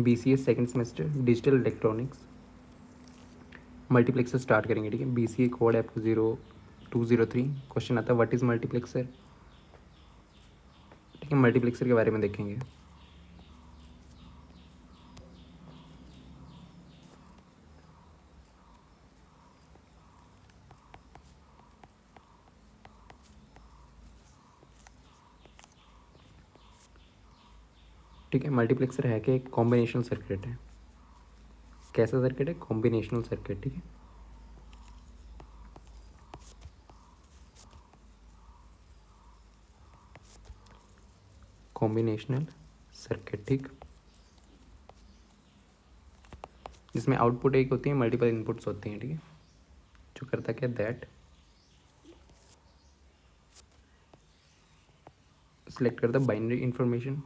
BCA second semester digital electronics multiplexer start करेंगे, ठीक है। BCA कोड है आपको 0203। क्वेश्चन आता है व्हाट इज़ मल्टीप्लेक्सर, ठीक है। मल्टीप्लेक्सर के बारे में देखेंगे। ठीक है, मल्टीप्लेक्सर है कि एक कॉम्बिनेशनल सर्किट है। कैसा सर्किट है? कॉम्बिनेशनल सर्किट, ठीक है। कॉम्बिनेशनल सर्किट, ठीक, जिसमें आउटपुट एक होती है, मल्टीपल इनपुट्स होती हैं, ठीक है। जो करता क्या, दैट सिलेक्ट करता बाइनरी इंफॉर्मेशन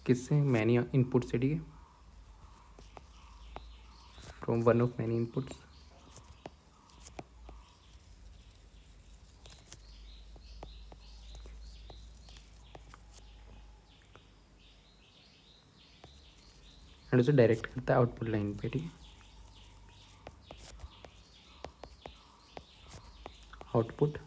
किससे, मैनी इनपुट से, ठीक है, from one of many inputs. And उसे डायरेक्ट करता है आउटपुट लाइन पे, ठीक है। आउटपुट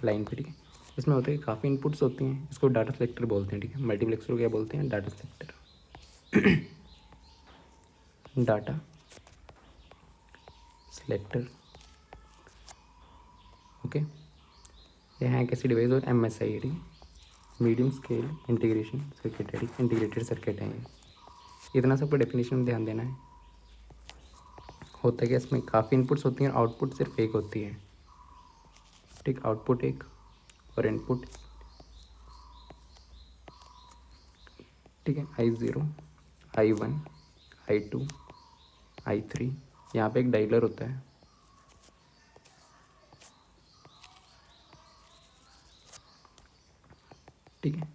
लाइन पे, ठीक है। इसमें होता है कि काफ़ी इनपुट्स होती हैं, इसको डाटा सेलेक्टर बोलते हैं, ठीक है। मल्टीप्लेक्सर को क्या बोलते हैं? Data selector. Data selector, okay. ये है कैसी डिवाइस और MSI, ठीक है, मीडियम स्केल इंटीग्रेशन सर्किट है, ठीक, इंटीग्रेटेड सर्किट है ये। इतना सबको डेफिनेशन में ध्यान देना है। होता है कि इसमें काफ़ी इनपुट्स होती हैं, आउटपुट सिर्फ एक होती है, ठीक। आउटपुट एक और इनपुट, ठीक है। I0, I1, I2, I3। यहाँ पे एक डायलर होता है, ठीक है।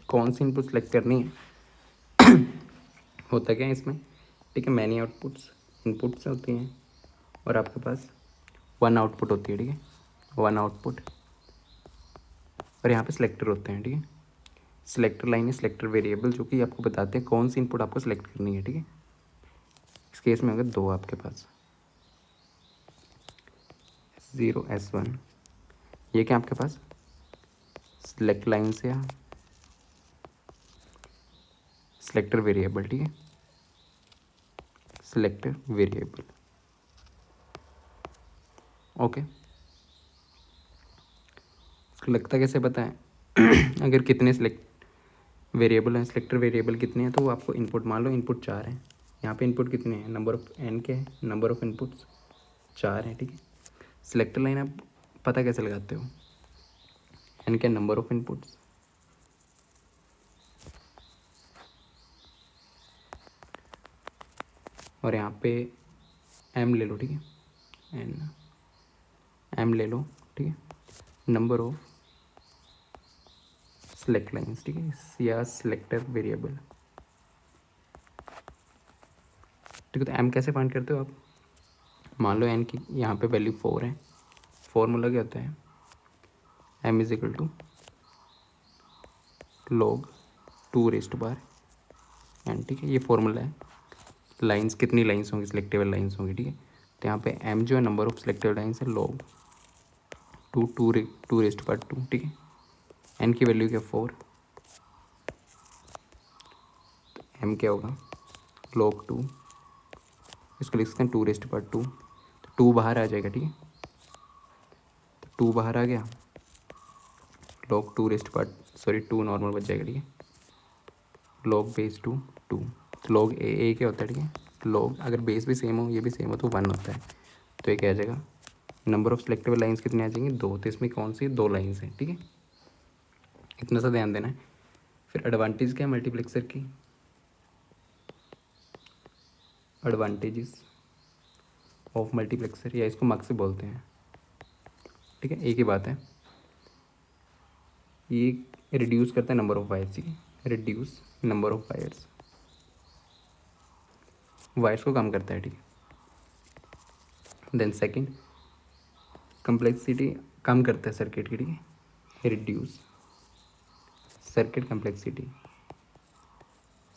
कौन सी इनपुट सेलेक्ट करनी है, होता क्या है इसमें, ठीक है। मैनी आउटपुट्स इनपुट्स होती हैं और आपके पास वन आउटपुट होती है, ठीक है, वन आउटपुट। और यहाँ पे सिलेक्टर होते हैं, ठीक है। सिलेक्टर लाइन है, सिलेक्टर वेरिएबल, जो कि आपको बताते हैं कौन सी इनपुट आपको सेलेक्ट करनी है, ठीक है। इस केस में होगा दो आपके पास, S0 S1। ये क्या आपके पास सिलेक्ट लाइन से या सिलेक्टर वेरिएबल, ठीक है, सिलेक्टर वेरिएबल, ओके। इसको लगता कैसे पता है? अगर कितने सिलेक्ट वेरिएबल हैं, सिलेक्टर वेरिएबल कितने हैं, तो वो आपको इनपुट, मान लो इनपुट 4 हैं, यहाँ पे इनपुट कितने हैं, नंबर ऑफ n के हैं, नंबर ऑफ इनपुट्स 4 हैं, ठीक है। सिलेक्टर लाइन आप पता कैसे लगाते हो, n के नंबर ऑफ इनपुट्स, और यहाँ पे m ले लो, ठीक है, m ले लो, ठीक है, नंबर ऑफ सिलेक्ट लाइन्स, ठीक है, या सिलेक्टर वेरिएबल, ठीक है। तो m कैसे फाइंड करते हो आप, मान लो n की यहाँ पे वैल्यू 4 है, फॉर्मूला क्या होता है, m is equal to log 2⁻n, ठीक है। ये फॉर्मूला है। लाइंस कितनी लाइंस होंगी, सिलेक्टेबल लाइंस होंगी, ठीक है। तो यहाँ पे m जो है नंबर ऑफ सिलेक्टेबल लाइंस है, log 2⁻², ठीक है। n की वैल्यू क्या, 4, तो m क्या होगा, log 2, इसको लिख सकते हैं 2⁻², तो 2 बाहर आ जाएगा, ठीक है। तो 2 बाहर आ गया, log 2 नॉर्मल बच जाएगा, ठीक है, log बेस 2 2, तो log ए क्या होता है, ठीक है। log अगर बेस भी सेम हो, ये भी सेम हो, तो 1 होता है। तो ये क्या आ जाएगा, नंबर ऑफ सिलेक्टेबल लाइंस कितनी आ जाएंगी, 2, तो इसमें कौन सी 2 लाइंस हैं, ठीक है। इतना सा ध्यान देना है। फिर एडवांटेज क्या है मल्टीप्लेक्सर की, एडवांटेजेस ऑफ मल्टीप्लेक्सर, या इसको मक से बोलते हैं, ठीक है। एक ही बात है, ये रिड्यूस करता है नंबर ऑफ वायर्स, ठीक है। Reduce number of wires, wires को कम करता है, ठीक है। देन सेकंड, कम्प्लेक्सिटी कम करता है सर्किट की, ठीक है। रिड्यूस सर्किट कम्प्लेक्सिटी,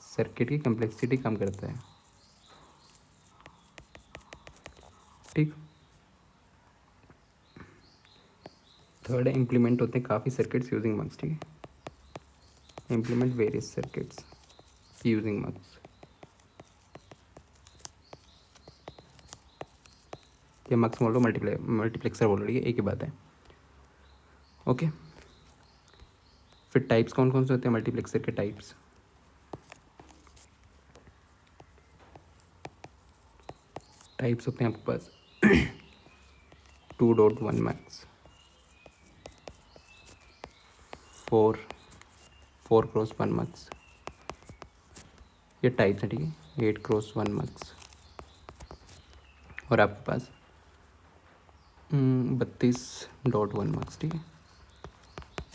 सर्किट की कम्प्लेक्सिटी कम करता है, ठीक। थर्ड है, इम्प्लीमेंट होते हैं काफ़ी सर्किट्स यूजिंग मक्स, ठीक है। इम्प्लीमेंट वेरियस सर्किट्स यूजिंग मक्स, या मक्स बोल लो, मल्टीप्लेक्सर बोल रही है, एक ही बात है, ओके। फिर टाइप्स कौन कौन से होते हैं मल्टीप्लेक्सर के टाइप्स? टाइप्स होते हैं आपके पास 2.1 मैक्स, 4 क्रॉस 1 मैक्स, ये टाइप्स हैं, ठीक है। 8 क्रॉस 1 मैक्स, और आपके पास 32.1 मैक्स, ठीक है।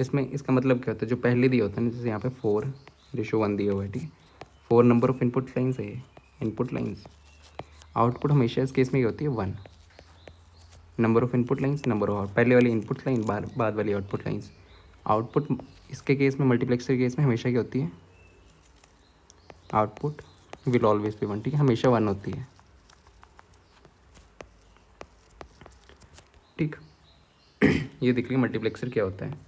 इसमें इसका मतलब क्या होता है, जो पहले दिया होता है ना, जैसे यहाँ पे 4:1 दिया हुआ है, ठीक है। 4 नंबर ऑफ इनपुट लाइन्स है ये, इनपुट लाइन्स। आउटपुट हमेशा इस केस में ये होती है 1, number of input lines, number of पहले वाली इनपुट लाइन, बाद वाली आउटपुट लाइन्स। आउटपुट इसके केस में, मल्टीप्लेक्सर के केस में हमेशा क्या होती है, आउटपुट विल ऑलवेज बी 1, ठीक है, हमेशा 1 होती है, ठीक। ये देख लीजिए मल्टीप्लेक्सर क्या होता है,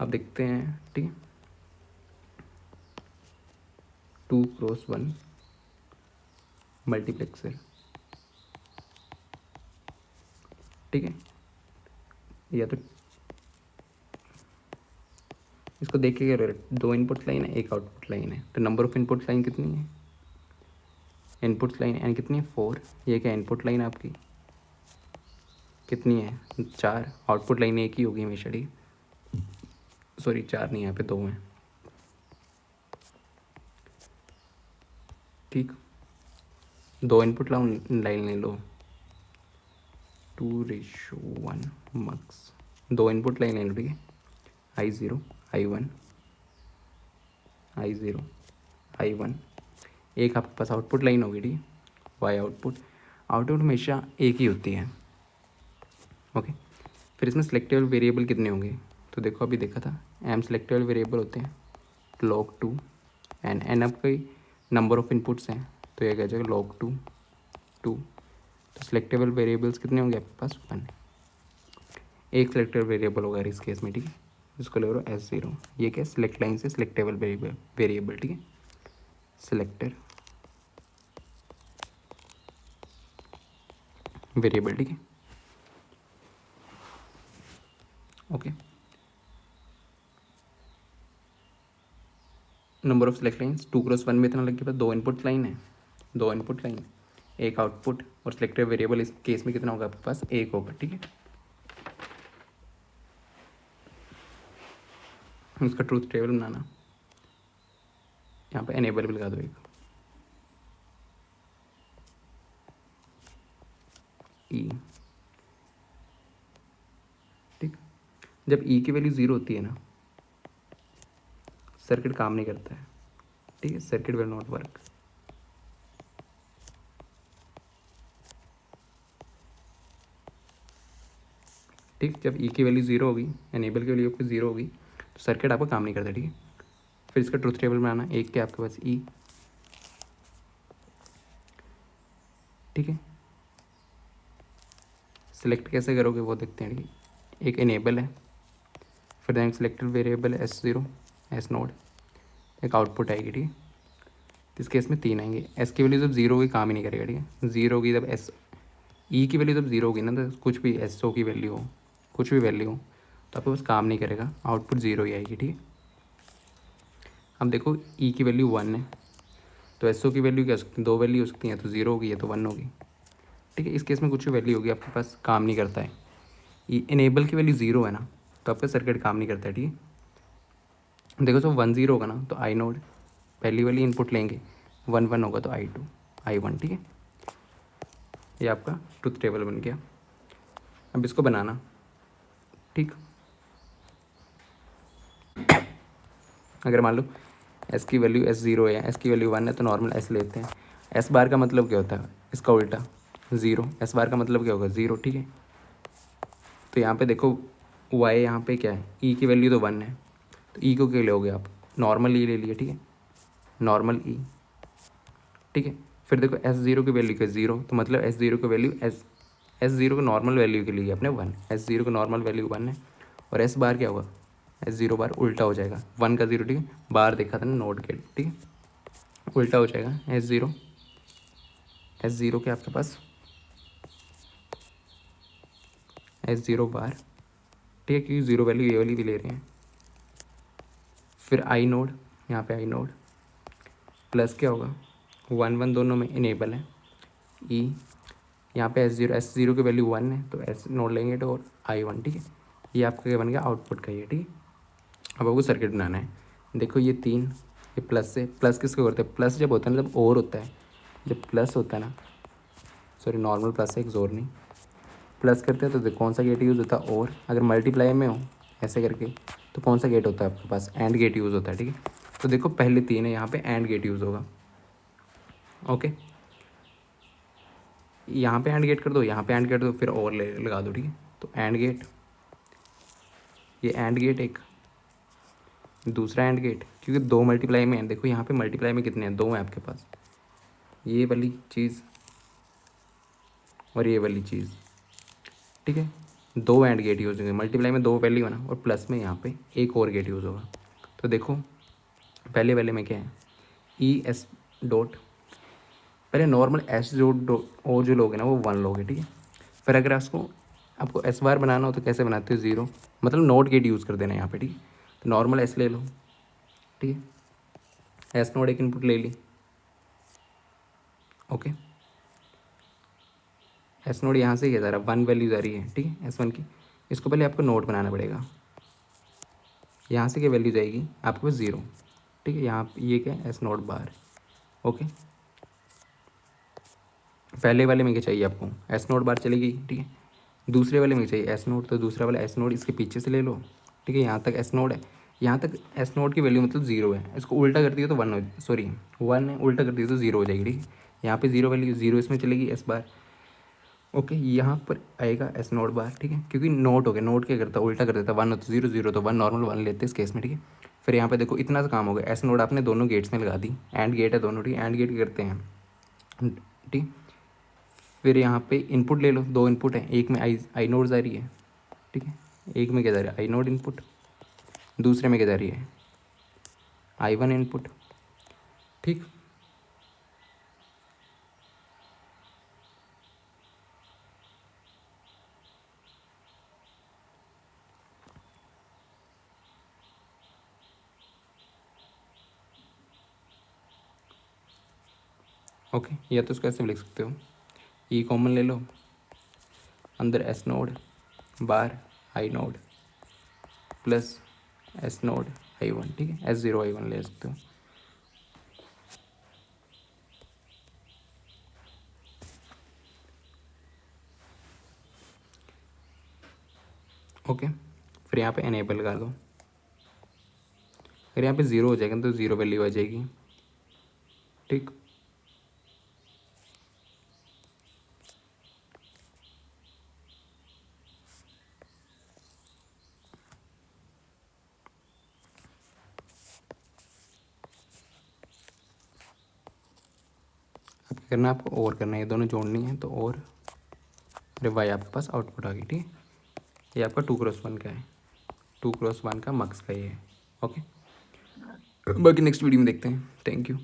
अब देखते हैं, ठीक है। 2 क्रॉस 1 मल्टीप्लेक्सर, ठीक है। या तो इसको देख के क्या रहे, 2 इनपुट लाइन है, 1 आउटपुट लाइन है, तो नंबर ऑफ इनपुट लाइन कितनी है, इनपुट लाइन एन कितनी है 4, ये क्या इनपुट लाइन आपकी कितनी है 4, आउटपुट लाइन एक ही होगी हमेशा, ठीक, सॉरी 4 नहीं, यहाँ पे 2 हैं, ठीक। 2 इनपुट लाइन ले लो, 2:1 मक्स, 2 इनपुट लाइन ले लो, ठीक है। I0 I1 I0 I1, एक आपके पास आउटपुट लाइन होगी, ठीक है, वाई आउटपुट। आउटपुट हमेशा एक ही होती है, ओके। फिर इसमें सिलेक्टेबल वेरिएबल कितने होंगे, तो देखो अभी देखा था, एम सिलेक्टेबल वेरिएबल होते हैं log2, एन आपके नंबर ऑफ इनपुट्स हैं, तो ये कह जाएगा log2 2, तो सिलेक्टेबल वेरिएबल्स कितने होंगे आपके पास 1, एक सिलेक्टेबल वेरिएबल होगा इस केस में, ठीक है। इसको ले लो S0, ये क्या सिलेक्ट लाइन से सिलेक्टेबल वेरिएबल, ठीक है, सिलेक्टर वेरिएबल, ठीक है, okay. Number of select lines 2 cross 1 में इतना लग गया, 2 इनपुट लाइन है, 2 इनपुट लाइन, एक आउटपुट, और सिलेक्टेड वेरिएबल इस केस में कितना होगा आपके पास, एक होगा, ठीक है। उसका ट्रूथ टेबल बनाना, यहाँ पे एनेबल भी लगा दो एक, ई, ठीक। जब ई की वैल्यू 0 होती है ना, सर्किट काम नहीं करता है, ठीक है, सर्किट विल नॉट वर्क, ठीक। जब ई की वैल्यू 0 होगी, एनेबल की वैल्यू आपकी 0 होगी, तो सर्किट आपका काम नहीं करता, ठीक है। फिर इसका ट्रूथ टेबल बनाना, एक के आपके पास ई, ठीक है। सिलेक्ट कैसे करोगे वो देखते हैं, ठीक है। एक इनेबल है, फिर देन सिलेक्टेड वेरिएबल है S0 एस नोड, एक आउटपुट आएगी, ठीक है। तो इस केस में 3 आएंगे, एस की वैल्यू जब 0 होगी काम ही नहीं करेगा, ठीक है। 0 होगी जब एस, ई की वैल्यू जब 0 होगी ना, तो कुछ भी SO की वैल्यू हो, कुछ भी वैल्यू हो, तो आपके पास काम नहीं करेगा, आउटपुट 0 ही आएगी, ठीक है। अब देखो ई की वैल्यू 1 है, तो SO की वैल्यू क्या हो सकती है, 2 वैल्यू हो सकती हैं, तो 0 होगी या तो 1 होगी, ठीक है। इस केस में कुछ भी वैल्यू होगी आपके पास, काम नहीं करता है। ये इनेबल की वैल्यू 0 है ना, तो आपका सर्किट काम नहीं करता है, ठीक है। देखो जब 1 0 होगा ना, तो आई नोड पहली वाली इनपुट लेंगे, 1 1 होगा तो I2 I1, ठीक है। ये आपका ट्रुथ टेबल बन गया। अब इसको बनाना, ठीक। अगर मान लो एस की वैल्यू S0 है, एस की वैल्यू 1 है, तो नॉर्मल एस लेते हैं। एस बार का मतलब क्या होता है, इसका उल्टा 0। एस बार का मतलब क्या होगा 0, ठीक है। तो यहाँ पे देखो वाई यहाँ पे क्या है, ई की वैल्यू तो 1 है, तो ई को क्या लोगे आप, नॉर्मल ई ले लिए, ठीक है, नॉर्मल ई, ठीक है। फिर देखो S0 की वैल्यू क्या 0, तो मतलब S0 की वैल्यू S0 को नॉर्मल वैल्यू के लिए अपने 1, S0 को नॉर्मल वैल्यू 1 है। और एस बार क्या होगा, S0 बार उल्टा हो जाएगा, 1 का 0, ठीक है, बार देखा था ना नोट के, ठीक है, उल्टा हो जाएगा S0 के आपके पास S0 बार, ठीक है, क्योंकि 0 वैल्यू ये वाली भी ले रहे हैं। फिर आई नोड, यहाँ पे आई नोड प्लस क्या होगा, 1 1 दोनों में इनेबल है, ई यहाँ पे S0 की वैल्यू 1 है, तो एस नोड लेंगे तो और I1, ठीक है। ये आपका क्या बन गया, आउटपुट का ये, ठीक है। अब आपको सर्किट बनाना है। देखो ये 3, ये प्लस से, प्लस किसको करते हैं, प्लस जब होता है ना जब और होता है, जब प्लस होता है ना, सॉरी नॉर्मल प्लस है, एक जोर नहीं, प्लस करते हैं तो देखो कौन सा गेट यूज़ होता है, और अगर मल्टीप्लाई में हो ऐसे करके तो कौन सा गेट होता है आपके पास, एंड गेट यूज़ होता है, ठीक है। तो देखो पहले 3 है, यहाँ पे एंड गेट यूज़ होगा, ओके। यहाँ पे एंड गेट कर दो, यहाँ पे एंड गेट दो, फिर और ले लगा दो, ठीक है। तो एंड गेट, ये एंड गेट एक, दूसरा एंड गेट, क्योंकि 2 मल्टीप्लाई में है, देखो यहाँ पे मल्टीप्लाई में कितने हैं, 2 हैं आपके पास, ये वाली चीज़ और ये वाली चीज़, ठीक है। 2 एंड गेट यूज़ होंगे, मल्टीप्लाई में 2 वैल्यू है ना, और प्लस में यहाँ पे एक और गेट यूज़ होगा। तो देखो पहले वाले में क्या है, ई एस डॉट, पहले नॉर्मल एस डॉट ओ जो लोगे ना वो 1 लोगे, ठीक है। फिर अगर आपको एस बार बनाना हो तो कैसे बनाते हो, 0, मतलब नोट गेट यूज़ कर देना यहाँ पे, ठीक है। तो नॉर्मल एस ले लो, ठीक है, एस नोट एक इनपुट ले ली, ओके। एस नोट यहाँ से क्या जा रहा है, 1 वैल्यू जा रही है, ठीक है, S1 की। इसको पहले आपको नोट बनाना पड़ेगा, यहाँ से क्या वैल्यू जाएगी आपके पास 0, ठीक है। यहाँ ये क्या है, एस नोट बार, ओके। पहले वाले में क्या चाहिए आपको, एस नोट बार चलेगी, ठीक है। दूसरे वाले में चाहिए एस नोट, तो दूसरा वाला एस नोट इसके पीछे से ले लो, ठीक है। यहाँ तक एस नोट है, यहाँ तक एस नोट की वैल्यू मतलब 0 है, इसको उल्टा कर दियो तो 1 हो, सॉरी 1 है, उल्टा कर दियो तो 0 हो जाएगी, ठीक है। यहाँ पे 0 वैल्यू, 0 इसमें चलेगी एस बार, ओके। यहाँ पर आएगा एस नोट बार, ठीक है, क्योंकि नोट हो गया, नोट क्या करता है उल्टा कर देता है, 1 हो तो 0, 0 तो 1, नॉर्मल 1 लेते हैं इस केस में, ठीक है। फिर यहाँ पे देखो इतना सा काम हो गया, एस नोट आपने दोनों गेट्स में लगा दी, एंड गेट है दोनों, ठीक है, एंड गेट करते हैं, ठीक। फिर यहाँ पे इनपुट ले लो, 2 इनपुट है, एक में आई नोड जा रही है, ठीक है, एक में क्या जा रहा है आई नोड इनपुट, दूसरे में क्या जा रही है I1 इनपुट, ठीक। ओके, या तो इसको ऐसे भी लिख सकते हो, ई कॉमन ले लो, अंदर S node bar I node plus S node I1, ठीक है, S0 I1 ले सकते हो, ओके। फिर यहाँ पे एनेबल लगा दो, अगर यहाँ पे 0 हो जाएगा तो 0 वैल्यू आ जाएगी, ठीक। अब क्या करना है आपको, और करना है, ये दोनों जोड़नी है, तो और अरे वाई आपके पास आउटपुट आ गई, ठीक है। ये आपका 2x1 का है, 2x1 का मक्स का ये है, ओके। बाकी नेक्स्ट वीडियो में देखते हैं, थैंक यू।